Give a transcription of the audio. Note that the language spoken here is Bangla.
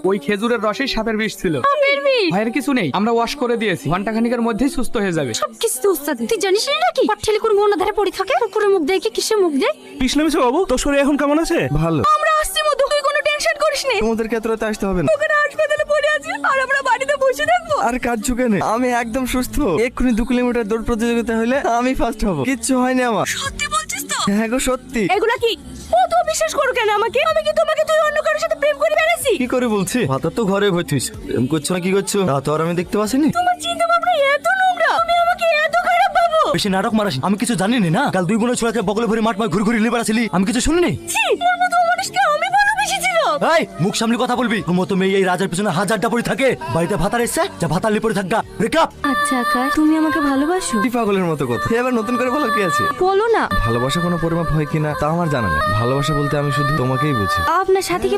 ওই খেজুরের রসেই সাপের বিষ ছিল। ভয়ের কিছু নেই, আমরা ওয়াশ করে দিয়েছি, ঘন্টাখানিকের মধ্যেই সুস্থ হয়ে যাবে। সব কিছু উস্তাদ, তুই জানিস না নাকি পাটঠেলি করে মোহনা ধারে পড়ে থাকে, কুকুরের মুখ দেখে কিসে মুখ দেয়। কৃষ্ণমিছে বাবু, তোর শরীর এখন কেমন আছে? ভালো। আমরা আসছি মধু, তুই কোনো টেনশন করিস না। তোমাদেরকে এত রাতে আসতে হবে না। ওখানে হাসপাতালে পড়ে আছে আর আমরা বাড়িতে বসে থাকবো। আর কাজ ঝুঁকেনে আমি একদম সুস্থ। এক্ষুনি 2 কিলোমিটার দৌড় প্রতিযোগিতা হলে আমি ফার্স্ট হব। কিচ্ছু হয়নি আমার। সত্যি বলছিস তো? হ্যাঁ গো সত্যি। এগুলা কি? ও তো বিশ্বাস করো কেন আমাকে? আমি কি তোমাকে তুই অন্য কারোর সাথে প্রেম করে বেড়াইছি? কি করে বলছি? ভাতা তো ঘরে ভর্তিস। প্রেম করছো না কি করছো তা তো আর আমি দেখতে পাচ্ছিনি। তোমার চিন্তা ভাবনা এত নোংরা, তুমি আমাকে এত খারাপ ভাবো? বেশি নাটক মারাস, আমি কিছু জানি না। কাল 2 বোনের ছোড়াকে বগলে ভরে মাঠ ঘুরে ঘুরে লিবার আসলি, আমি কিছু শুনিনি। ছি, আমার মতো মানুষকে আমি ভালোবেসেছিলাম। এই মুখ সামনে কথা বলবি। তোর মতো মেয়ে এই রাজার পিছনে হাজারটা পড়ে থাকে, বাড়িতে ভাতার এসছে যা ভাতার লিপরে থাকা। ব্রেকআপ। আচ্ছা আকাশ, তুমি আমাকে ভালোবাসো? কি পাগলের মতো কথা, এবার নতুন করে বলার কি আছে? বলো না। ভালোবাসা কোনো পরিমাপ হয় কিনা তা আমার জানা নেই। ভালোবাসা বলতে আমি শুধু তোমাকেই বুঝি। আপনার সাথে কি